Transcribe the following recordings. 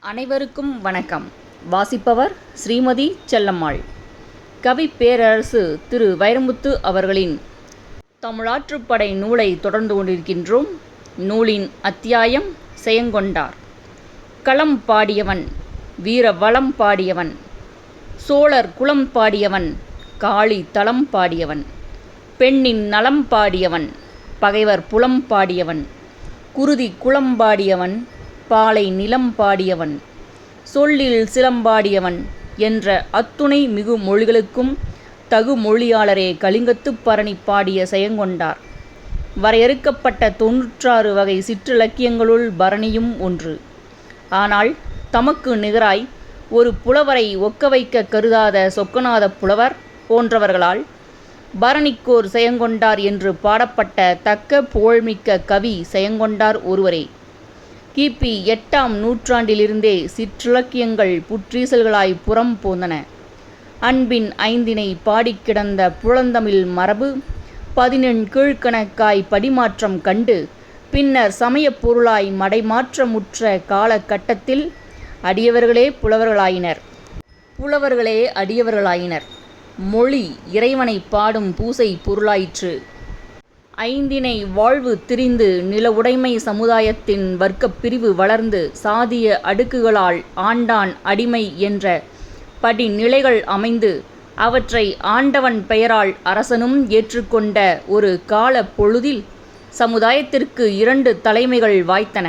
அனைவருக்கும் வணக்கம். வாசிப்பவர் ஸ்ரீமதி செல்லம்மாள். கவி பேரரசு திரு வைரமுத்து அவர்களின் தமிழாற்றுப்படை நூலை தொடர்ந்து கொண்டிருக்கின்றோம். நூலின் அத்தியாயம் செயங்கொண்டார். களம் பாடியவன், வீர வளம் பாடியவன், சோழர் குலம் பாடியவன், காளி தலம் பாடியவன், பெண்ணின் நலம் பாடியவன், பகைவர் புலம் பாடியவன், குருதி குளம் பாடியவன், பாலை நிலம் பாடியவன், சொல்லில் சிலம்பாடியவன் என்ற அத்துணை மிகு மொழிகளுக்கும் தகு மொழியாளரே கலிங்கத்துப் பரணி பாடிய செயங்கொண்டார். வரையறுக்கப்பட்ட 96 வகை சிற்றிலக்கியங்களுள் பரணியும் ஒன்று. ஆனால் தமக்கு நிகராய் ஒரு புலவரை ஒக்க வைக்க கருதாத சொக்கநாத புலவர் போன்றவர்களால் பரணிக்கோர் செயங்கொண்டார் என்று பாடப்பட்ட தக்க புகழ்மிக்க கவி செயங்கொண்டார் ஒருவரே. கிபி 8ஆம் நூற்றாண்டிலிருந்தே சிற்றிலக்கியங்கள் புற்றீசல்களாய் புறம் போந்தன. அன்பின் ஐந்தினை பாடிக் கிடந்த புலந்தமிழ் மரபு 17 கீழ்க்கணக்காய் படிமாற்றம் கண்டு பின்னர் சமயப் பொருளாய் மடைமாற்றமுற்ற காலகட்டத்தில் அடியவர்களே புலவர்களாயினர். புலவர்களே அடியவர்களாயினர். மொழி இறைவனை பாடும் பூசை பொருளாயிற்று. ஐந்தினை வாழ்வு திரிந்து நில உடைமை சமுதாயத்தின் வர்க்கப் பிரிவு வளர்ந்து சாதிய அடுக்குகளால் ஆண்டான் அடிமை என்ற படிநிலைகள் அமைந்து அவற்றை ஆண்டவன் பெயரால் அரசனும் ஏற்றுக்கொண்ட ஒரு கால பொழுதில் சமுதாயத்திற்கு 2 தலைமைகள் வாய்த்தன.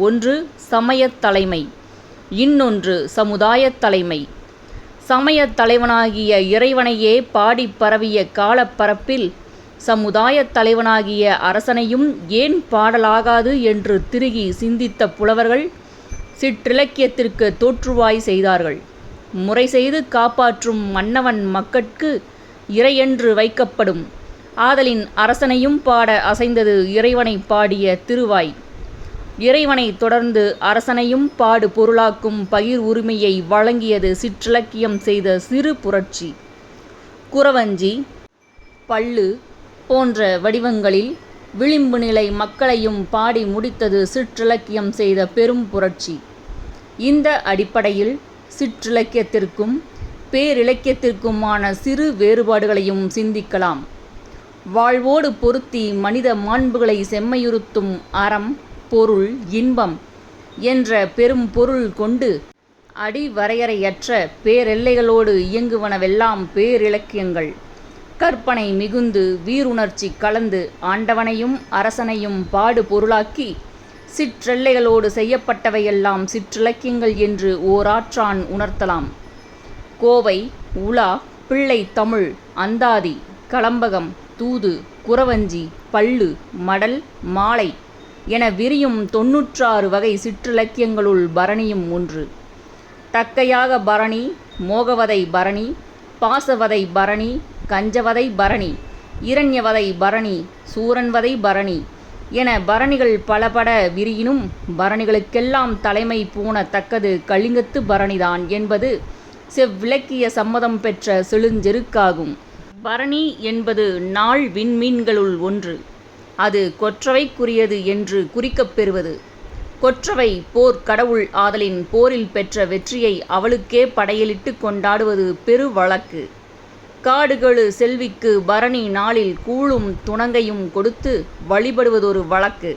ஒன்று சமயத் தலைமை, இன்னொன்று சமுதாயத் தலைமை. சமயத் தலைவனாகிய இறைவனையே பாடி பரவிய காலப்பரப்பில் சமுதாயத் தலைவனாகிய அரசனையும் ஏன் பாடலாகாது என்று திருகி சிந்தித்த புலவர்கள் சிற்றிலக்கியத்திற்கு தோற்றுவாய் செய்தார்கள். முறை செய்து காப்பாற்றும் மன்னவன் மக்கட்கு இறையென்று வைக்கப்படும். ஆதலின் அரசனையும் பாட அசைந்தது இறைவனை பாடிய திருவாய். இறைவனை தொடர்ந்து அரசனையும் பாடு பொருளாக்கும் பகிர் உரிமையை வழங்கியது சிற்றிலக்கியம் செய்த சிறு புரட்சி. குறவஞ்சி, பள்ளு போன்ற வடிவங்களில் விளிம்பு நிலை மக்களையும் பாடி முடித்தது சிற்றிலக்கியம் செய்த பெரும் புரட்சி. இந்த அடிப்படையில் சிற்றிலக்கியத்திற்கும் பேரிலக்கியத்திற்குமான சிறு வேறுபாடுகளையும் சிந்திக்கலாம். வாழ்வோடு பொருத்தி மனித மாண்புகளை செம்மையுறுத்தும் அறம், பொருள், இன்பம் என்ற பெரும் பொருள் கொண்டு அடிவரையறையற்ற பேரெல்லைகளோடு இயங்குவனவெல்லாம் பேரிலக்கியங்கள். கற்பனை மிகுந்து வீருணர்ச்சி கலந்து ஆண்டவனையும் அரசனையும் பாடு பொருளாக்கி சிற்றெல்லைகளோடு செய்யப்பட்டவையெல்லாம் சிற்றிலக்கியங்கள் என்று ஓராற்றான் உணர்த்தலாம். கோவை, உலா, பிள்ளை தமிழ், அந்தாதி, கலம்பகம், தூது, குறவஞ்சி, பள்ளு, மடல், மாலை என விரியும் 96 வகை சிற்றிலக்கியங்களுள் பரணியும் ஒன்று. தக்கையாக பரணி, மோகவதை பரணி, பாசவதை பரணி, கஞ்சவதை பரணி, இரண்யவதை பரணி, சூரன்வதை பரணி என பரணிகள் பலபட விரியினும் பரணிகளுக்கெல்லாம் தலைமை பூண தக்கது கலிங்கத்து பரணிதான் என்பது செவ்விலக்கிய சம்மதம் பெற்ற செழுஞ்செருக்காகும். பரணி என்பது நாள் விண்மீன்களுள் ஒன்று. அது கொற்றவைக்குரியது என்று குறிக்கப் பெறுவது. கொற்றவை போர் கடவுள் ஆதலின் போரில் பெற்ற வெற்றியை அவளுக்கே படையலிட்டு கொண்டாடுவது பெரு வழக்கு. காடுகெழு செல்விக்கு பரணி நாளில் கூழும் துணங்கையும் கொடுத்து வழிபடுவதொரு வழக்கு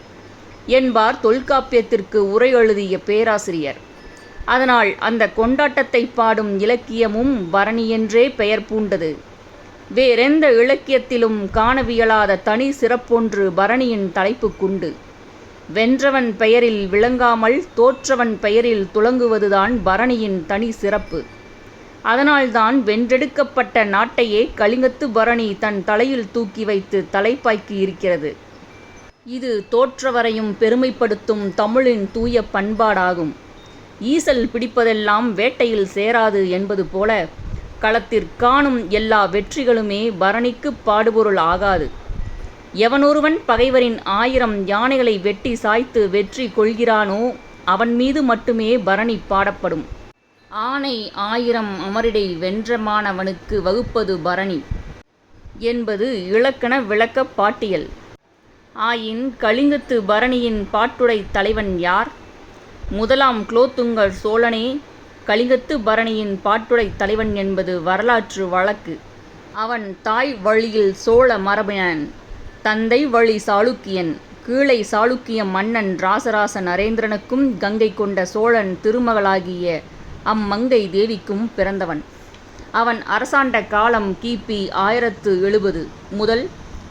என்பார் தொல்காப்பியத்திற்கு உரை எழுதிய பேராசிரியர். அதனால் அந்த கொண்டாட்டத்தை பாடும் இலக்கியமும் பரணியென்றே பெயர் பூண்டது. வேறெந்த இலக்கியத்திலும் காணவியலாத தனி சிறப்பொன்று பரணியின் தலைப்புக்குண்டு. வென்றவன் பெயரில் விளங்காமல் தோற்றவன் பெயரில் துலங்குவதுதான் பரணியின் தனி சிறப்பு. அதனால்தான் வென்றெடுக்கப்பட்ட நாட்டையே கலிங்கத்து பரணி தன் தலையில் தூக்கி வைத்து தலைப்பாய்க்கு இருக்கிறது. இது தோற்றவரையும் பெருமைப்படுத்தும் தமிழின் தூய பண்பாடாகும். ஈசல் பிடிப்பதெல்லாம் வேட்டையில் சேராது என்பது போல களத்திற்காணும் எல்லா வெற்றிகளுமே பரணிக்கு பாடுபொருள் ஆகாது. எவனொருவன் பகைவரின் 1000 யானைகளை வெட்டி சாய்த்து வெற்றி கொள்கிறானோ அவன் மீது மட்டுமே பரணி பாடப்படும். ஆனை 1000 அமரிடை வென்றமானவனுக்கு வகுப்பது பரணி என்பது இலக்கண விளக்கப் பாட்டியல். ஆயின் கலிங்கத்து பரணியின் பாட்டுடை தலைவன் யார்? முதலாம் குலோத்துங்க சோழனே கலிங்கத்து பரணியின் பாட்டுடை தலைவன் என்பது வரலாற்று வழக்கு. அவன் தாய் வழியில் சோழ மரபினன், தந்தை வழி சாளுக்கியன். கீழை சாளுக்கிய மன்னன் ராசராச நரேந்திரனுக்கும் கங்கை கொண்ட சோழன் திருமகளாகிய அம்மங்கை தேவிக்கும் பிறந்தவன். அவன் அரசாண்ட காலம் கிபி 1070 முதல்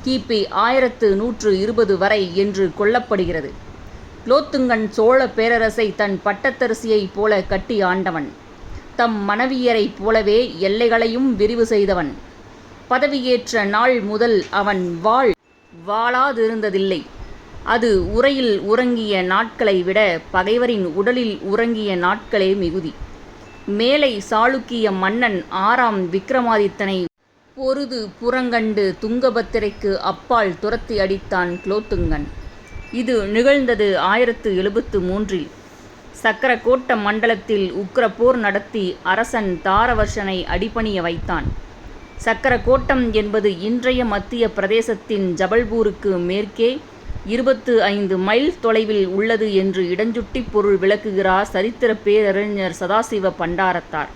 கிபி 1120 வரை என்று கொள்ளப்படுகிறது. குலோத்துங்கன் சோழ பேரரசை தன் பட்டத்தரசியைப் போல கட்டி ஆண்டவன். தம் மனைவியரைப் போலவே எல்லைகளையும் விரிவு செய்தவன். பதவியேற்ற நாள் முதல் அவன் வாழாதிருந்ததில்லை. அது உரையில் உறங்கிய நாட்களை விட பகைவரின் உடலில் உறங்கிய நாட்களே மிகுதி. மேலை சாளுக்கிய மன்னன் 6ஆம் விக்ரமாதித்தனை பொருது புறங்கண்டு துங்கபத்திரைக்கு அப்பால் துரத்தி அடித்தான் குலோத்துங்கன். இது நிகழ்ந்தது 1073. சக்கரக்கோட்ட மண்டலத்தில் உக்கிரப்போர் நடத்தி அரசன் தாரவர்ஷனை அடிபணிய வைத்தான். சக்கரக்கோட்டம் என்பது இன்றைய மத்திய பிரதேசத்தின் ஜபல்பூருக்கு மேற்கே 25 மைல் தொலைவில் உள்ளது என்று இடஞ்சுட்டி பொருள் விளக்குகிறார் சரித்திர பேரறிஞர் சதாசிவ பண்டாரத்தார்.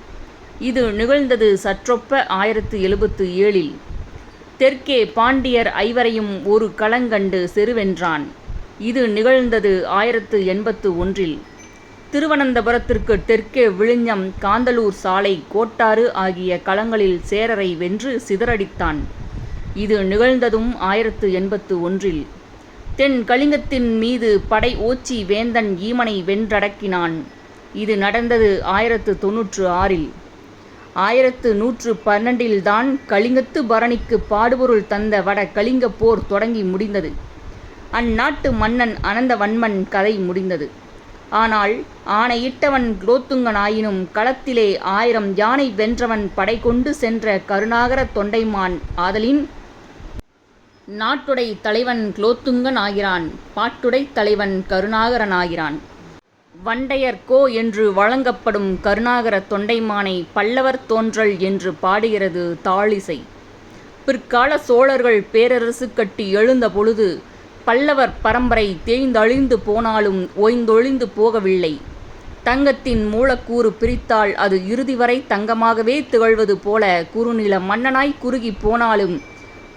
இது நிகழ்ந்தது சற்றொப்ப 1077. தெற்கே பாண்டியர் ஐவரையும் ஒரு களங்கண்டு செருவென்றான். இது நிகழ்ந்தது 1081. திருவனந்தபுரத்திற்கு தெற்கே விழுஞ்சம், காந்தலூர் சாலை, கோட்டாறு ஆகிய களங்களில் சேரரை வென்று சிதறடித்தான். இது நிகழ்ந்ததும் 1081. தென் கலிங்கத்தின் மீது படை ஓச்சி வேந்தன் ஈமனை வென்றடக்கினான். இது நடந்தது 1096. 1112 தான் கலிங்கத்து பரணிக்கு பாடுபொருள் தந்த வட கலிங்கப் போர் தொடங்கி முடிந்தது. அந்நாட்டு மன்னன் அனந்தவன்மன் கதை முடிந்தது. ஆனால் ஆணையிட்டவன் குலோத்துங்கனாயினும் களத்திலே 1000 யானை வென்றவன் படை கொண்டு சென்ற கருணாகர தொண்டைமான் ஆதலின் நாட்டுடை தலைவன் குலோத்துங்கன் ஆகிறான், பாட்டுடை தலைவன் கருணாகரனாகிறான். வண்டையர்கோ என்று வழங்கப்படும் கருணாகர தொண்டைமானை பல்லவர் தோன்றல் என்று பாடுகிறது தாழிசை. பிற்கால சோழர்கள் பேரரசு கட்டி எழுந்த பொழுது பல்லவர் பரம்பரை தேய்ந்தழிந்து போனாலும் ஓய்ந்தொழிந்து போகவில்லை. தங்கத்தின் மூலக்கூறு பிரித்தால் அது இறுதி வரை தங்கமாகவே திகழ்வது போல குறுநில மன்னனாய் குறுகி போனாலும்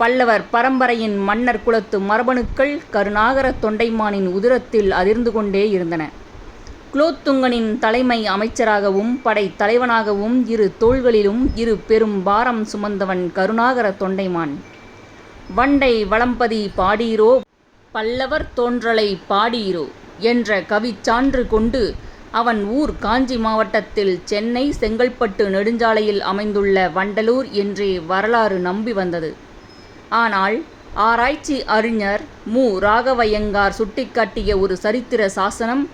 பல்லவர் பரம்பரையின் மன்னர் குலத்து மரபணுக்கள் கருணாகர தொண்டைமானின் உதிரத்தில் அதிர்ந்து கொண்டே இருந்தன. குலோத்துங்கனின் தலைமை அமைச்சராகவும் படை தலைவனாகவும் இரு தோள்களிலும் இரு பெரும் பாரம் சுமந்தவன் கருணாகர தொண்டைமான். வண்டை வளம்பதி பாடீரோ பல்லவர் தோன்றலை பாடீரோ என்ற கவிச்சான்று கொண்டு அவன் ஊர் காஞ்சி மாவட்டத்தில் சென்னை செங்கல்பட்டு நெடுஞ்சாலையில் அமைந்துள்ள வண்டலூர் என்றே வரலாறு நம்பி வந்தது. ஆனால் ஆராய்ச்சி அறிஞர் மு. ராகவையங்கார் சுட்டிக்காட்டிய ஒரு சரித்திர சாசனம்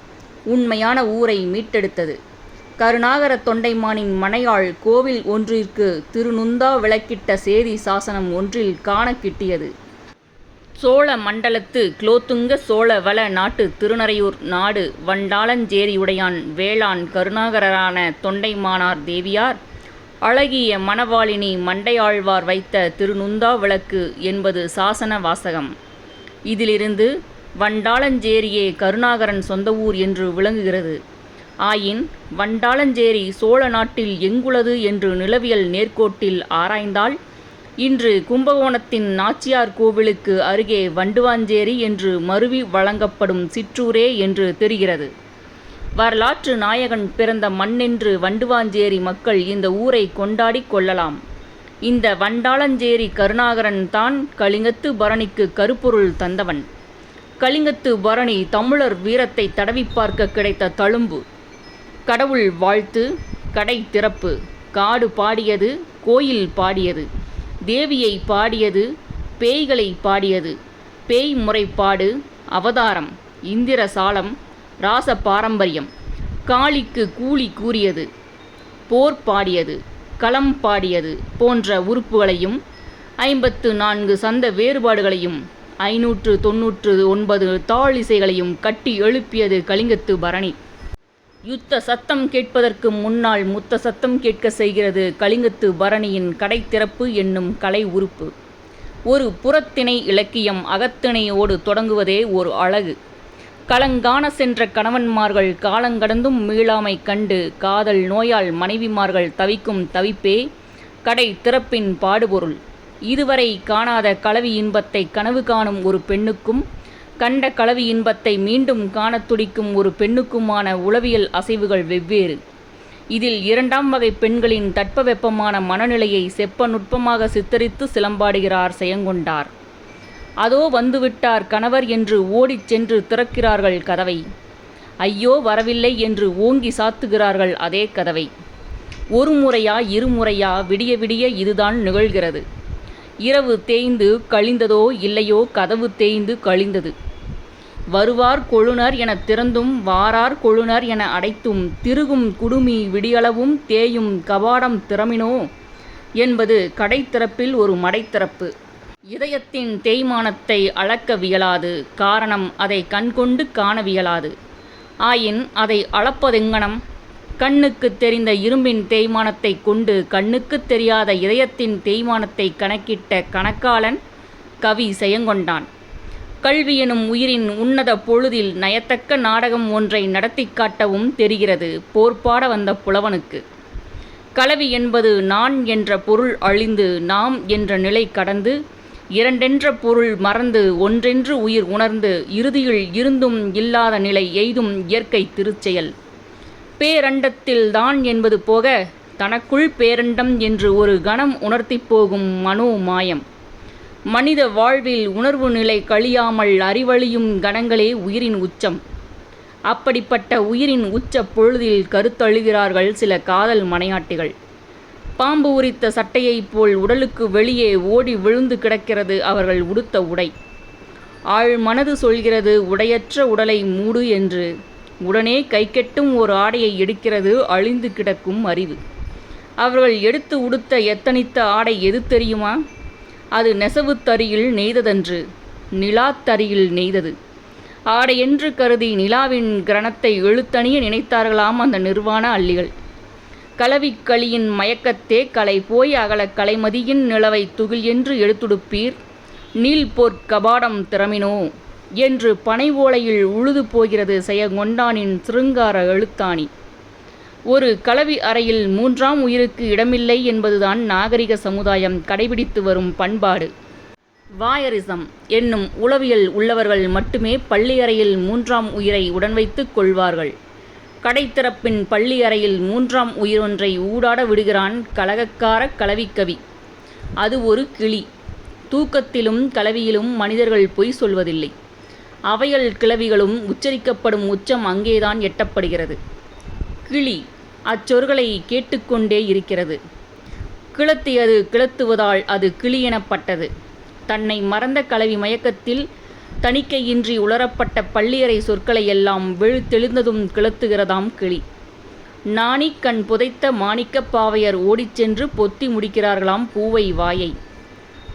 உண்மையான ஊரை மீட்டெடுத்தது. கருணாகர தொண்டைமானின் மனையாள் கோவில் ஒன்றிற்கு திருநுந்தா விளக்கிட்ட சேதி சாசனம் ஒன்றில் காண கிட்டியது. சோழ மண்டலத்து குலோத்துங்க சோழ வள நாட்டு திருநறையூர் நாடு வண்டாளஞ்சேரியுடையான் வேளாண் கருணாகரரான தொண்டைமானார் தேவியார் அழகிய மணவாளினி மண்டையாழ்வார் வைத்த திருநுந்தா விளக்கு என்பது சாசன வாசகம். இதிலிருந்து வண்டாளஞ்சேரியே கருணாகரன் சொந்த ஊர் என்று விளங்குகிறது. ஆயின் வண்டாளஞ்சேரி சோழ நாட்டில் எங்குளது என்று நிலவியல் நேர்கோட்டில் ஆராய்ந்தால் இன்று கும்பகோணத்தின் நாச்சியார் கோவிலுக்கு அருகே வண்டுவாஞ்சேரி என்று மருவி வழங்கப்படும் சிற்றூரே என்று தெரிகிறது. வரலாற்று நாயகன் பிறந்த மண்ணென்று வண்டுவாஞ்சேரி மக்கள் இந்த ஊரை கொண்டாடி கொள்ளலாம். இந்த வண்டாளஞ்சேரி கருணாகரன் தான் கலிங்கத்து பரணிக்கு கருப்பொருள் தந்தவன். கலிங்கத்து பரணி தமிழர் வீரத்தை தடவி பார்க்க கிடைத்த தழும்பு. கடவுள் வாழ்த்து, கடை திறப்பு, காடு பாடியது, கோயில் பாடியது, தேவியை பாடியது, பேய்களை பாடியது, பேய் முறைப்பாடு, அவதாரம், இந்திர சாலம், ராச பாரம்பரியம், காளிக்கு கூலி கூறியது, போர் பாடியது, களம் பாடியது போன்ற உறுப்புகளையும் 54 சந்த வேறுபாடுகளையும் 599 தாழிசைகளையும் கட்டி எழுப்பியது கலிங்கத்து பரணி. யுத்த சத்தம் கேட்பதற்கு முன்னால் முத்த சத்தம் கேட்க செய்கிறது கலிங்கத்து பரணியின் கடைத்திறப்பு என்னும் கலை உறுப்பு. ஒரு புறத்திணை இலக்கியம் அகத்திணையோடு தொடங்குவதே ஒரு அழகு. களங்காண சென்ற கணவன்மார்கள் காலங்கடந்தும் மீளாமை கண்டு காதல் நோயால் மனைவிமார்கள் தவிக்கும் தவிப்பே கடை திறப்பின் பாடுபொருள். இதுவரை காணாத கலவி இன்பத்தை கனவு காணும் ஒரு பெண்ணுக்கும் கண்ட கலவி இன்பத்தை மீண்டும் காணத் துடிக்கும் ஒரு பெண்ணுக்குமான உளவியல் அசைவுகள் வெவ்வேறு. இதில் இரண்டாம் வகை பெண்களின் தட்பவெப்பமான மனநிலையை செப்ப நுட்பமாக சித்தரித்து சிலம்பாடுகிறார் செயங்கொண்டார். அதோ வந்துவிட்டார் கணவர் என்று ஓடிச் சென்று திறக்கிறார்கள் கதவை. ஐயோ வரவில்லை என்று ஓங்கி சாத்துகிறார்கள் அதே கதவை. ஒரு முறையா இருமுறையா விடிய விடிய இதுதான் நிகழ்கிறது. இரவு தேய்ந்து கழிந்ததோ இல்லையோ கதவு தேய்ந்து கழிந்தது. வருவார் கொழுனர் என திறந்தும் வாரார் கொழுனர் என அடைத்தும் திருகும் குடுமி விடியளவும் தேயும் கபாடம் திறமினோ என்பது கடைத்திறப்பில் ஒரு மடைத்திறப்பு. இதயத்தின் தேய்மானத்தை அளக்க வியலாது. காரணம் அதை கண்கொண்டு காணவியலாது. ஆயின் அதை அளப்பதெங்கனம்? கண்ணுக்கு தெரிந்த இரும்பின் தேய்மானத்தை கொண்டு கண்ணுக்கு தெரியாத இதயத்தின் தேய்மானத்தை கணக்கிட்ட கணக்காளன் கவி செயங்கொண்டான். கல்வி எனும் உயிரின் உன்னத பொழுதில் நயத்தக்க நாடகம் ஒன்றை நடத்தி காட்டவும் தெரிகிறது போர்ப்பாட வந்த புலவனுக்கு. கலவி என்பது நான் என்ற பொருள் அழிந்து நாம் என்ற நிலை கடந்து இரண்டென்ற பொருள் மறந்து ஒன்றென்று உயிர் உணர்ந்து இறுதியில் இருந்தும் இல்லாத நிலை எய்தும் இயற்கை திருச்செயல். பேரண்டத்தில் தான் என்பது போக தனக்குள் பேரண்டம் என்று ஒரு கணம் உணர்த்தி போகும் மனோமாயம். மனித வாழ்வில் உணர்வு நிலை கழியாமல் அறிவழியும் கணங்களே உயிரின் உச்சம். அப்படிப்பட்ட உயிரின் உச்ச பொழுதில் கருத்தழுகிறார்கள் சில காதல் மனையாட்டிகள். பாம்பு உரித்த சட்டையைப் போல் உடலுக்கு வெளியே ஓடி விழுந்து கிடக்கிறது அவர்கள் உடுத்த உடை. ஆழ் மனது சொல்கிறது உடையற்ற உடலை மூடு என்று. உடனே கைக்கெட்டும் ஒரு ஆடையை எடுக்கிறது அழிந்து கிடக்கும் அறிவு. அவர்கள் எடுத்து உடுத்த எத்தனித்த ஆடை எது தெரியுமா? அது நெசவு தறியில் நெய்ததன்று, நிலாத்தறியில் நெய்தது. ஆடையென்று கருதி நிலாவின் கிரணத்தை எழுத்தணிய நினைத்தார்களாம் அந்த நிர்வாண அள்ளிகள். கலவிக்களியின் மயக்கத்தே கலை போய் அகல கலைமதியின் நிலவை துகில் என்று எடுத்துடுப்பீர் நீல்பொற் கபாடம் திறமினோ என்று பனை ஓலையில் உழுது போகிறது செயங்கொண்டானின் சிருங்கார எழுத்தாணி. ஒரு கலவி அறையில் மூன்றாம் உயிருக்கு இடமில்லை என்பதுதான் நாகரிக சமுதாயம் கடைபிடித்து வரும் பண்பாடு. வாயரிசம் என்னும் உளவியல் உள்ளவர்கள் மட்டுமே பள்ளி அறையில் மூன்றாம் உயிரை உடன் வைத்துக் கொள்வார்கள். கடைத்திறப்பின் பள்ளி அறையில் மூன்றாம் உயிரொன்றை ஊடாட விடுகிறான் கலகக்கார கலவிக்கவி. அது ஒரு கிளி. தூக்கத்திலும் கலவியிலும் மனிதர்கள் பொய் சொல்வதில்லை. அவையல் கிளவிகளும் உச்சரிக்கப்படும் உச்சம் அங்கேதான் எட்டப்படுகிறது. கிளி அச்சொற்களை கேட்டுக்கொண்டே இருக்கிறது. கிளத்தியது கிளத்துவதால் அது கிளி எனப்பட்டது. தன்னை மறந்த கலவி மயக்கத்தில் தணிக்கையின்றி உளரப்பட்ட பள்ளியறை சொற்களை எல்லாம் வெளுத்தெழுந்ததும் கிளத்துகிறதாம் கிளி. நாணிக் கண் புதைத்த மாணிக்கப் பாவையர் ஓடிச்சென்று பொத்தி முடிக்கிறார்களாம் பூவை வாயை.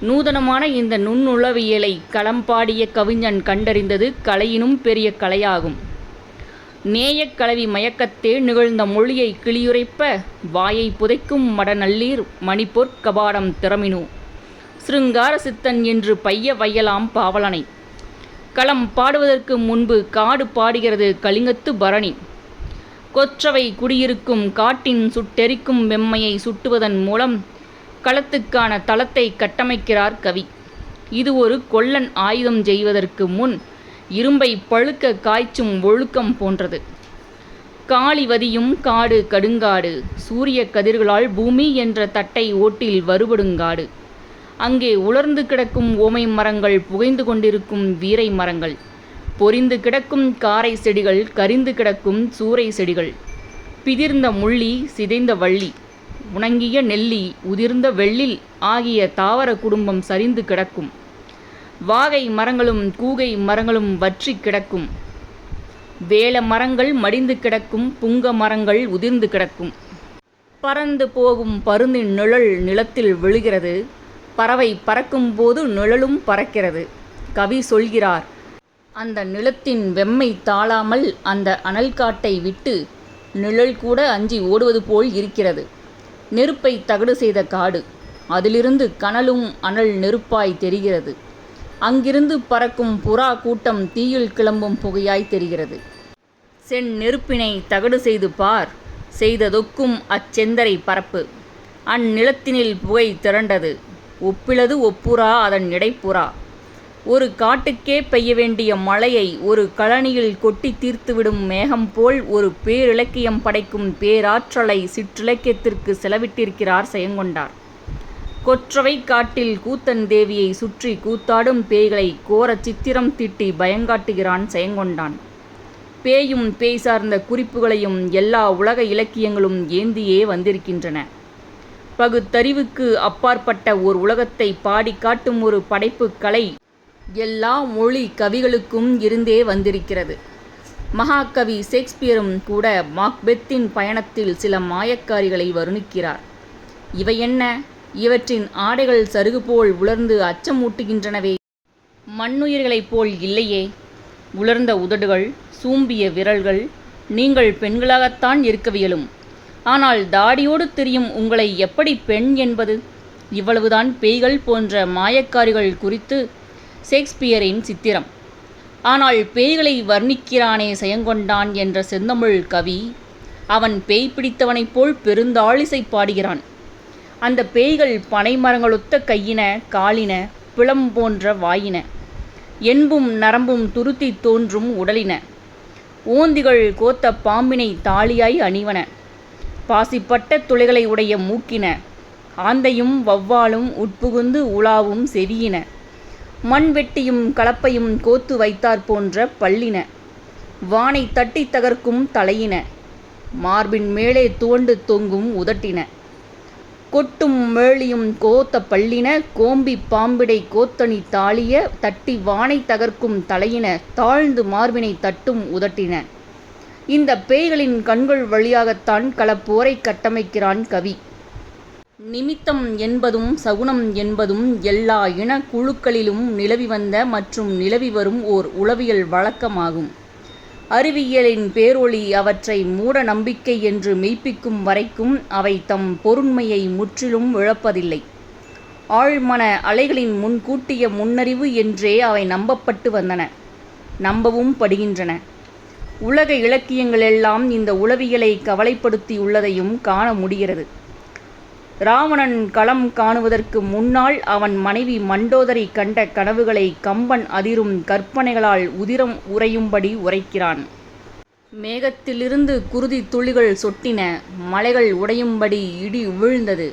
நூதனமான இந்த நுண்ணுளவியலை களம்பாடிய கவிஞன் கண்டறிந்தது கலையினும் பெரிய கலையாகும். நேயக் கலவி மயக்கத்தே நிகழ்ந்த மொழியை கிளியுரைப்ப வாயை புதைக்கும் மடநல்லீர் மணிப்பொற் கபாடம் திறமினோ சிருங்கார சித்தன் என்று பைய வையலாம் பாவலனை. களம் பாடுவதற்கு முன்பு காடு பாடுகிறது கலிங்கத்து பரணி. கொற்றவை குடியிருக்கும் காட்டின் சுட்டெரிக்கும் வெம்மையை சுட்டுவதன் மூலம் களத்துக்கான தளத்தை கட்டமைக்கிறார் கவி. இது ஒரு கொல்லன் ஆயுதம் செய்வதற்கு முன் இரும்பை பழுக்க காய்ச்சும் ஒழுக்கம் போன்றது. காளிவதியும் காடு கடுங்காடு. சூரிய கதிர்களால் பூமி என்ற தட்டை ஓட்டில் வருபடுங்காடு. அங்கே உலர்ந்து கிடக்கும் ஓமை மரங்கள், புகைந்து கொண்டிருக்கும் வீரை மரங்கள், பொரிந்து கிடக்கும் காரை செடிகள், கரிந்து கிடக்கும் சூறை செடிகள், பிதிர்ந்த முள்ளி, சிதைந்த வள்ளி, உணங்கிய நெல்லி, உதிர்ந்த வெள்ளில் ஆகிய தாவர குடும்பம் சரிந்து கிடக்கும். வாகை மரங்களும் கூகை மரங்களும் வற்றி கிடக்கும். வேல மரங்கள் மடிந்து கிடக்கும். புங்க மரங்கள் உதிர்ந்து கிடக்கும். பறந்து போகும் பருந்தின் நிழல் நிலத்தில் விழுகிறது. பறவை பறக்கும் போது நிழலும் பறக்கிறது. கவி சொல்கிறார், அந்த நிலத்தின் வெம்மை தாழாமல் அந்த அனல் காட்டை விட்டு நிழல் கூட அஞ்சி ஓடுவது போல் இருக்கிறது. நெருப்பை தகடு செய்த காடு. அதிலிருந்து கனலும் அனல் நெருப்பாய் தெரிகிறது. அங்கிருந்து பறக்கும் புறா கூட்டம் தீயில் கிளம்பும் புகையாய் தெரிகிறது. செந்நெருப்பினை தகடு செய்து பார், செய்ததொக்கும் அச்செந்தரை பரப்பு. அந்நிலத்தினில் புகை திரண்டது, ஒப்பிலது ஒப்புரா அதன் இடைப்புறா. ஒரு காட்டுக்கே பெய்ய வேண்டிய மழையை ஒரு கழனியில் கொட்டி தீர்த்துவிடும் மேகம் போல் ஒரு பேரிலக்கியம் படைக்கும் பேராற்றலை சிற்றிலக்கியத்திற்கு செலவிட்டிருக்கிறார் செயங்கொண்டார். கொற்றவை காட்டில் கூத்தன் தேவியை சுற்றி கூத்தாடும் பேய்களை கோர சித்திரம் தீட்டி பயங்காட்டுகிறான் செயங்கொண்டான். பேயும் பேய் சார்ந்த குறிப்புகளையும் எல்லா உலக இலக்கியங்களும் ஏந்தியே வந்திருக்கின்றன. பகுத்தறிவுக்கு அப்பாற்பட்ட ஓர் உலகத்தை பாடி காட்டும் ஒரு படைப்பு கலை எல்லா மொழி கவிகளுக்கும் இருந்தே வந்திருக்கிறது. மகாகவி ஷேக்ஸ்பியரும் கூட மாக்பெத்தின் பயணத்தில் சில மாயக்காரிகளை வர்ணிக்கிறார். இவை என்ன? இவற்றின் ஆடைகள் சருகு போல் உலர்ந்து அச்சமூட்டுகின்றனவே. மண்ணுயிர்களைப் போல் இல்லையே. உலர்ந்த உதடுகள், சூம்பிய விரல்கள். நீங்கள் பெண்களாகத்தான் இருக்கவியலும். ஆனால் தாடியோடு திரியும் உங்களை எப்படி பெண் என்பது? இவ்வளவுதான் பேய்கள் போன்ற மாயக்காரிகள் குறித்து ஷேக்ஸ்பியரின் சித்திரம். ஆனால் பேய்களை வர்ணிக்கிறானே செயங்கொண்டான் என்ற செந்தமிழ் கவி, அவன் பேய் பிடித்தவனைப் போல் பெருந்தாழிசை பாடுகிறான். அந்த பேய்கள் பனைமரங்களொத்த கையின, காலின, பிளம் போன்ற வாயின, என்பும் நரம்பும் துருத்தி தோன்றும் உடலின, ஓந்திகள் கோத்த பாம்பினை தாலியாய் அணிவன, பாசிப்பட்ட துளைகளை உடைய மூக்கின, ஆந்தையும் வவ்வாலும் உட்புகுந்து உலாவும் செவியின, மண்வெட்டியும் கலப்பையும் கோத்து வைத்தாற் போன்ற பல்லின, வானை தட்டி தகர்க்கும் தலையின, மார்பின் மேலே துவண்டு தொங்கும் உதட்டின, கொட்டும் மேளியும் கோத்த பல்லின, கோம்பி பாம்பிடை கோத்தணி தாளிய தட்டி வானை தகர்க்கும் தலையின, தாழ்ந்து மார்பினை தட்டும் உதட்டின. இந்த பேய்களின் கண்கள் வழியாகத்தான் களப்போரை கட்டமைக்கிறான் கவி. நிமித்தம் என்பதும் சகுனம் என்பதும் எல்லா இன குழுக்களிலும் நிலவி வந்த மற்றும் நிலவி வரும் ஓர் உளவியல் வழக்கமாகும். அறிவியலின் பேரொளி அவற்றை மூட நம்பிக்கை என்று மெய்ப்பிக்கும் வரைக்கும் அவை தம் பொருண்மையை முற்றிலும் இழப்பதில்லை. ஆழ்மன அலைகளின் முன்கூட்டிய முன்னறிவு என்றே அவை நம்பப்பட்டு வந்தன, நம்பவும் படுகின்றன. உலக இலக்கியங்களெல்லாம் இந்த உளவியலை கவலைப்படுத்தியுள்ளதையும் காண முடிகிறது. இராவணன் களம் காணுவதற்கு முன்னால் அவன் மனைவி மண்டோதரி கண்ட கனவுகளை கம்பன் அதிரும் கற்பனைகளால் உதிரம் உறையும்படி உரைக்கிறான். மேகத்திலிருந்து குருதி துளிகள் சொட்டின, மலைகள் உடையும்படி இடி விழுந்தது,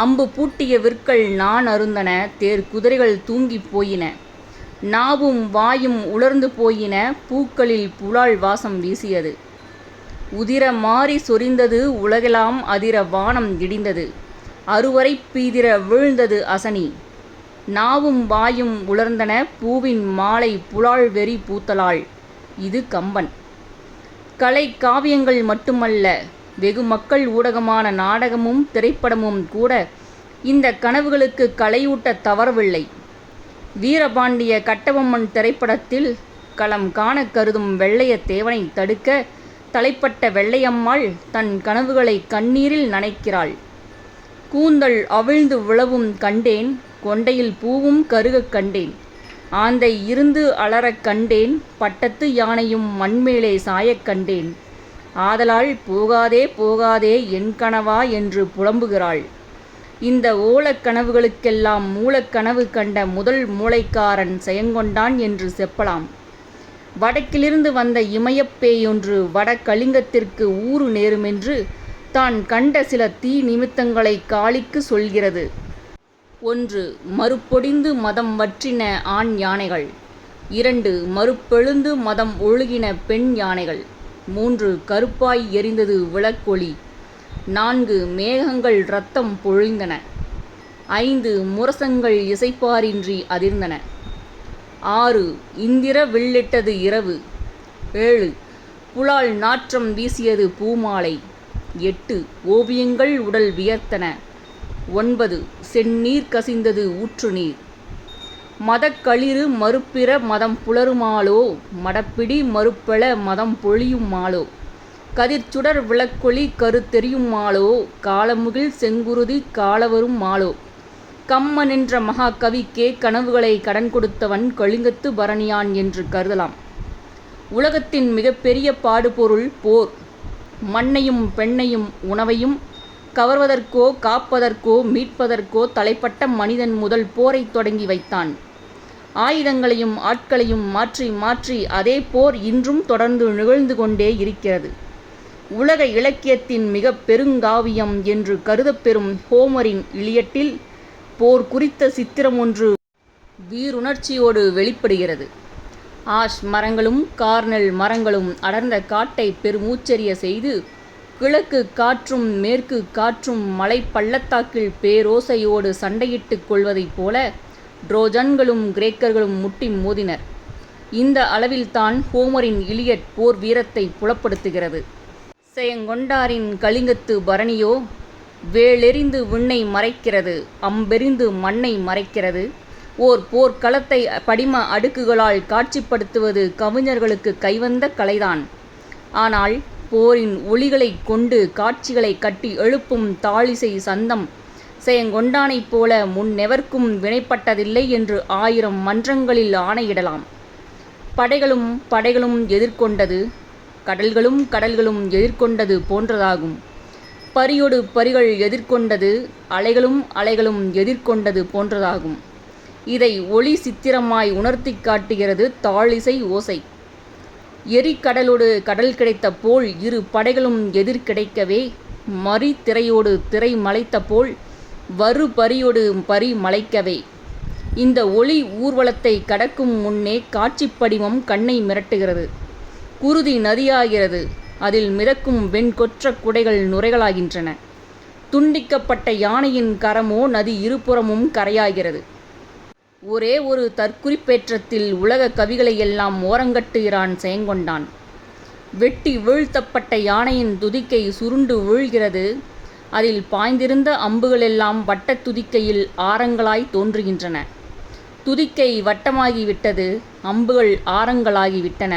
அம்பு பூட்டிய விற்கள் நான் அருந்தன, தேர் குதிரைகள் தூங்கிப் போயின, நாவும் வாயும் உலர்ந்து போயின, பூக்களில் புலால் வாசம் வீசியது, உதிர மாறி சொரிந்தது உலகெல்லாம் அதிர வானம் இடிந்தது, அருவரை பீதிர வீழ்ந்தது அசனி, நாவும் வாயும் உலர்ந்தன, பூவின் மாலை புலால் வெறி பூத்தலாள். இது கம்பன். கலை காவியங்கள் மட்டுமல்ல, வெகு மக்கள் ஊடகமான நாடகமும் திரைப்படமும் கூட இந்த கனவுகளுக்கு கலையூட்ட தவறவில்லை. வீரபாண்டிய கட்டபொம்மன் திரைப்படத்தில் களம் காண கருதும் வெள்ளைய தேவனை தடுக்க தலைப்பட்ட வெள்ளையம்மாள் தன் கனவுகளை கண்ணீரில் நனைக்கிறாள். கூந்தல் அவிழ்ந்து விழவும் கண்டேன், கொண்டையில் பூவும் கருகக் கண்டேன், ஆந்தை இருந்து அலறக் கண்டேன், பட்டத்து யானையும் மண்மேலே சாயக் கண்டேன், ஆதலால் போகாதே போகாதே என் கனவா என்று புலம்புகிறாள். இந்த ஓலக் கனவுகளுக்கெல்லாம் மூலக்கனவு கண்ட முதல் மூளைக்காரன் செயங்கொண்டான் என்று செப்பலாம். வடக்கிலிருந்து வந்த இமயப்பேயொன்று வட கலிங்கத்திற்கு ஊறு நேருமென்று தான் கண்ட சில தீ நிமித்தங்களை காளிக்கு சொல்கிறது. 1. மறுப்பொடிந்து மதம் வற்றின ஆண் யானைகள். 2. மறுப்பெழுந்து மதம் ஒழுகின பெண் யானைகள். 3. கருப்பாய் எரிந்தது விளக்கொளி. 4. மேகங்கள் இரத்தம் பொழிந்தன. 5. முரசங்கள் இசைப்பாரின்றி அதிர்ந்தன. 6. இந்திர வில்லிட்டது இரவு. 7. புலால் நாற்றம் வீசியது பூமாலை. 8. ஓவியங்கள் உடல் வியர்த்தன. 9. செந்நீர் கசிந்தது ஊற்று நீர். மதக்களிறு மறுப்பிற மதம் புலருமாலோ, மடப்பிடி மறுப்பெழ மதம் பொழியுமாலோ, கதிர்ச்சுடர் விளக்கொளி கருத்தெரியுமாலோ, காலமுகில் செங்குருதி காலவரும் மாலோ, கம்மன் என்ற மகாகவிக்கே கனவுகளை கடன் கொடுத்தவன் கலிங்கத்து பரணியான் என்று கருதலாம். உலகத்தின் மிகப்பெரிய பாடுபொருள் போர். மண்ணையும் பெண்ணையும் உணவையும் கவர்வதற்கோ காப்பதற்கோ மீட்பதற்கோ தலைப்பட்ட மனிதன் முதல் போரை தொடங்கி வைத்தான். ஆயுதங்களையும் ஆட்களையும் மாற்றி மாற்றி அதே போர் இன்றும் தொடர்ந்து நிகழ்ந்து கொண்டே இருக்கிறது. உலக இலக்கியத்தின் மிக பெருங்காவியம் என்று கருதப்பெறும் ஹோமரின் இலியட்டில் போர் குறித்த சித்திரம் ஒன்று வீருணர்ச்சியோடு வெளிப்படுகிறது. ஆஷ் மரங்களும் கார்னெல் மரங்களும் அடர்ந்த காட்டை பெருமூச்செறிய செய்து கிழக்கு காற்றும் மேற்கு காற்றும் மலை பள்ளத்தாக்கில் பேரோசையோடு சண்டையிட்டுக் கொள்வதைப் போல ட்ரோஜன்களும் கிரேக்கர்களும் முட்டி மோதினர். இந்த அளவில்தான் ஹோமரின் இலியட் போர் வீரத்தை புலப்படுத்துகிறது. செயங்கொண்டாரின் கலிங்கத்து பரணியோ வேளெறிந்து விண்ணை மறைக்கிறது, அம்பெறிந்து மண்ணை மறைக்கிறது. ஓர் போர்க்களத்தை படிம அடுக்குகளால் காட்சிப்படுத்துவது கவிஞர்களுக்கு கைவந்த கலைதான். ஆனால் போரின் ஒளிகளை கொண்டு காட்சிகளை கட்டி எழுப்பும் தாளிசை சந்தம் செயங்கொண்டானைப் போல முன்னெவர்க்கும் வினைப்பட்டதில்லை என்று 1000 மன்றங்களில் ஆணையிடலாம். படைகளும் படைகளும் எதிர்கொண்டது, கடல்களும் கடல்களும் எதிர்கொண்டது போன்றதாகும். பரியோடு பரிகள் எதிர்கொண்டது, அலைகளும் அலைகளும் எதிர்கொண்டது போன்றதாகும். இதை ஒளி சித்திரமாய் உணர்த்தி காட்டுகிறது தாளிசை ஓசை. எரிக்கடலோடு கடல் கிடைத்த போல் இரு படைகளும் எதிர் கிடைக்கவே, மறி திரையோடு திரை மலைத்த போல் வரு பரியோடு பரி மலைக்கவே. இந்த ஒளி ஊர்வலத்தை கடக்கும் முன்னே காட்சிப்படிவம் கண்ணை மிரட்டுகிறது. குருதி நதியாகிறது. அதில் மிதக்கும் வெண்கொற்ற குடைகள் நுரைகளாகின்றன. துண்டிக்கப்பட்ட யானையின் கரமோ நதி இருபுறமும் கரையாகிறது. ஒரே ஒரு தற்குறிப்பேற்றத்தில் உலக கவிகளை எல்லாம் ஓரங்கட்டுகிறான் செயங்கொண்டான். வெட்டி வீழ்த்தப்பட்ட யானையின் துதிக்கை சுருண்டு வீழ்கிறது. அதில் பாய்ந்திருந்த அம்புகளெல்லாம் வட்ட துதிக்கையில் ஆரங்களாய் தோன்றுகின்றன. துதிக்கை வட்டமாகிவிட்டது, அம்புகள் ஆரங்களாகிவிட்டன.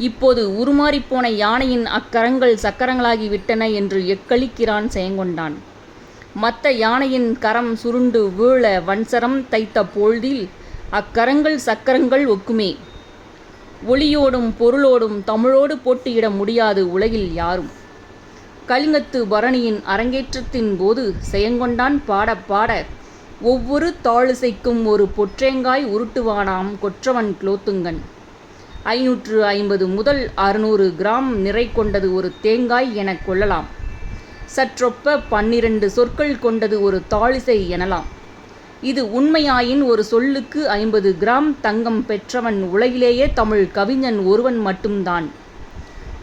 இப்போது உருமாறிப்போன யானையின் அக்கரங்கள் சக்கரங்களாகிவிட்டன என்று எக்களிக்கிறான் செயங்கொண்டான். மத்த யானையின் கரம் சுருண்டு வீழ வன்சரம் தைத்த பொழுதில் அக்கரங்கள் சக்கரங்கள் ஒக்குமே. ஒளியோடும் பொருளோடும் தமிழோடு போட்டியிட முடியாது உலகில் யாரும். கலிங்கத்து பரணியின் அரங்கேற்றத்தின் போது செயங்கொண்டான் பாட பாட ஒவ்வொரு தாளிசைக்கும் ஒரு பொற்றேங்காய் உருட்டுவானாம் கொற்றவன் குலோத்துங்கன். 550 முதல் 600 கிராம் நிறை கொண்டது ஒரு தேங்காய் எனக் கொள்ளலாம். சற்றொப்ப 12 சொற்கள் கொண்டது ஒரு தாளிசை எனலாம். இது உண்மையாயின் ஒரு சொல்லுக்கு 50 கிராம் தங்கம் பெற்றவன் உலகிலேயே தமிழ் கவிஞன் ஒருவன் மட்டும்தான்.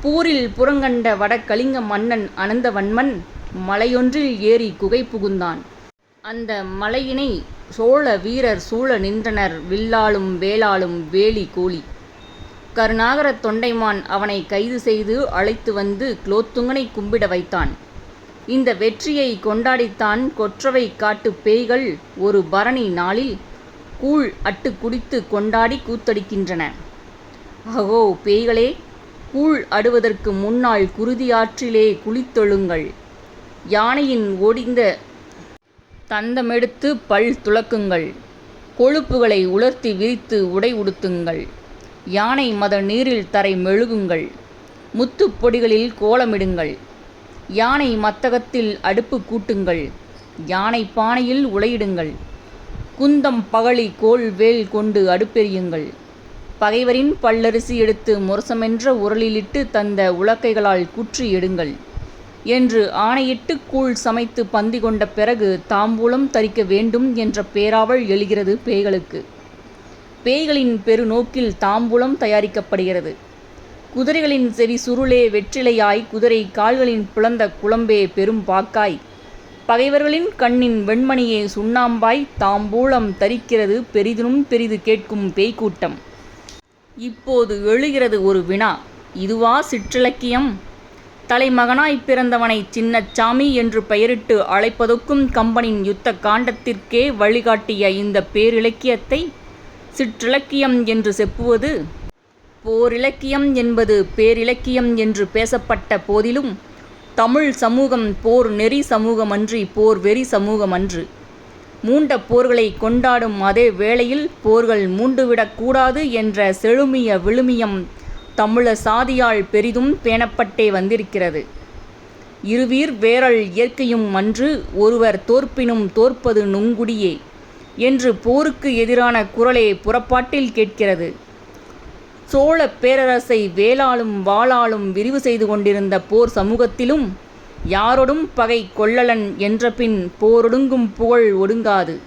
போரில் புறங்கண்ட வடகலிங்க மன்னன் அனந்தவன்மன் மலையொன்றில் ஏறி குகை புகுந்தான். அந்த மலையினை சோழ வீரர் சூழ நின்றனர், வில்லாலும் வேலாலும் வேலி கோலி. கருணாகர தொண்டைமான் அவனை கைது செய்து அழைத்து வந்து குலோத்துங்கனை கும்பிட வைத்தான். இந்த வெற்றியை கொண்டாடித்தான் கொற்றவை காட்டு பேய்கள் ஒரு பரணி நாளில் கூழ் அட்டு குடித்து கொண்டாடி கூத்தடிக்கின்றன. அகோ பேய்களே, கூழ் அடுவதற்கு முன்னால் குருதியாற்றிலே குளித்தொழுங்கள். யானையின் ஒடிந்த தந்தமெடுத்து பல் துலக்குங்கள். கொழுப்புகளை உலர்த்தி விரித்து உடை உடுத்துங்கள். யானை மத நீரில் தரை மெழுகுங்கள். முத்துப் பொடிகளில் கோலமிடுங்கள். யானை மத்தகத்தில் அடுப்பு கூட்டுங்கள். யானை பானையில் உலையிடுங்கள். குந்தம் பகழி கோல் வேல் கொண்டு அடுப்பெரியுங்கள். பகைவரின் பல்லரிசி எடுத்து முரசமென்ற உரலிலிட்டு தந்த உலக்கைகளால் குற்றி எடுங்கள் என்று ஆணையிட்டு கூழ் சமைத்து பந்தி கொண்ட பிறகு தாம்பூலம் தரிக்க வேண்டும் என்ற பேராவல் எழுகிறது பேய்களுக்கு. பேய்களின் பெருநோக்கில் தாம்பூலம் தயாரிக்கப்படுகிறது. குதிரைகளின் செவி சுருளே வெற்றிலையாய், குதிரை கால்களின் பிளந்த குழம்பே பெரும் பாக்காய், பகைவர்களின் கண்ணின் வெண்மணியே சுண்ணாம்பாய் தாம்பூலம் தரிக்கிறது பெரிதினும் பெரிது கேட்கும் பேய்க்கூட்டம். இப்போது எழுகிறது ஒரு வினா, இதுவா சிற்றிலக்கியம்? தலைமகனாய் பிறந்தவனை சின்னச்சாமி என்று பெயரிட்டு அழைப்பதற்கும் கம்பனின் யுத்த காண்டத்திற்கே வழிகாட்டிய இந்த பேரிலக்கியத்தை சிற்றிலக்கியம் என்று செப்புவது? போரிலக்கியம் என்பது பேரிலக்கியம் என்று பேசப்பட்ட போதிலும் தமிழ் சமூகம் போர் நெறி சமூகமன்றி போர் வெறி சமூகமன்று. மூண்ட போர்களை கொண்டாடும் அதே வேளையில் போர்கள் மூண்டுவிடக்கூடாது என்ற செழுமிய விழுமியம் தமிழர் சாதியால் பெரிதும் பேணப்பட்டே வந்திருக்கிறது. இருவீர் வேறல் இயற்கையும் அன்று ஒருவர் தோற்பினும் தோற்பது நுங்குடியே என்று போருக்கு எதிரான குரலே புறப்பாட்டில் கேட்கிறது. சோழ பேரரசை வேலாலும் வாளாலும் விரிவு செய்து கொண்டிருந்த போர் சமூகத்திலும் யாரொடும் பகை கொள்ளலன் என்றபின் போரொடுங்கும் புகழ் ஒடுங்காது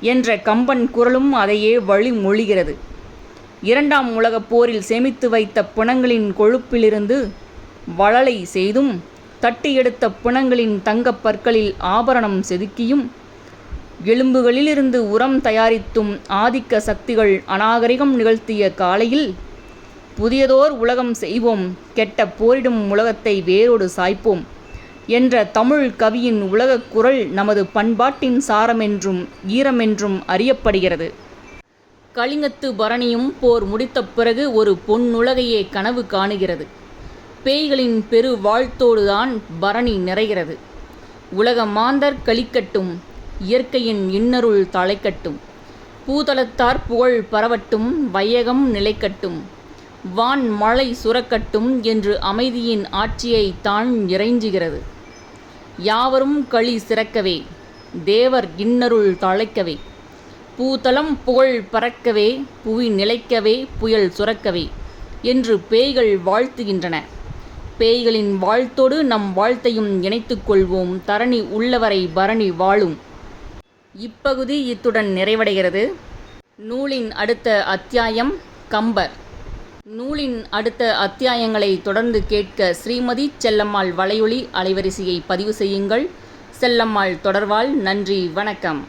என்ற கம்பன் குரலும் அதையே வழிமொழிகிறது. இரண்டாம் உலகப் போரில் சேமித்து வைத்த பிணங்களின் கொழுப்பிலிருந்து வளலை செய்தும் தட்டி எடுத்த பிணங்களின் தங்கப் பற்களில் ஆபரணம் செதுக்கியும் எலும்புகளிலிருந்து உரம் தயாரித்தும் ஆதிக்க சக்திகள் அநாகரிகம் நிகழ்த்திய காலையில் புதியதோர் உலகம் செய்வோம், கெட்ட போரிடும் உலகத்தை வேரோடு சாய்ப்போம் என்ற தமிழ் கவியின் உலகக் குரல் நமது பண்பாட்டின் சாரமென்றும் ஈரமென்றும் அறியப்படுகிறது. கலிங்கத்து பரணியும் போர் முடித்த பிறகு ஒரு பொன்னுலகையே கனவு காணுகிறது. பேய்களின் பெரு வாழ்த்தோடுதான் பரணி நிறைகிறது. உலக மாந்தர் கலிக்கட்டும், இயற்கையின் இன்னருள் தழைக்கட்டும், பூதலத்தார் புகழ் பரவட்டும், வையகம் நிலைக்கட்டும், வான் மழை சுரக்கட்டும் என்று அமைதியின் ஆட்சியை தான் இறைஞ்சுகிறது. யாவரும் களி சிறக்கவே, தேவர் இன்னருள் தழைக்கவே, பூதலம் புகழ் பறக்கவே, புவி நிலைக்கவே, புயல் சுரக்கவே என்று பேய்கள் வாழ்த்துகின்றன. பேய்களின் வாழ்த்தோடு நம் வாழ்த்தையும் இணைத்துக் கொள்வோம். தரணி உள்ளவரை பரணி வாழும். இப்பகுதி இத்துடன் நிறைவடைகிறது. நூலின் அடுத்த அத்தியாயம் கம்பர். நூலின் அடுத்த அத்தியாயங்களை தொடர்ந்து கேட்க ஸ்ரீமதி செல்லம்மாள் வலையொலி அலைவரிசையை பதிவு செய்யுங்கள். செல்லம்மாள் தொடர்வாள். நன்றி, வணக்கம்.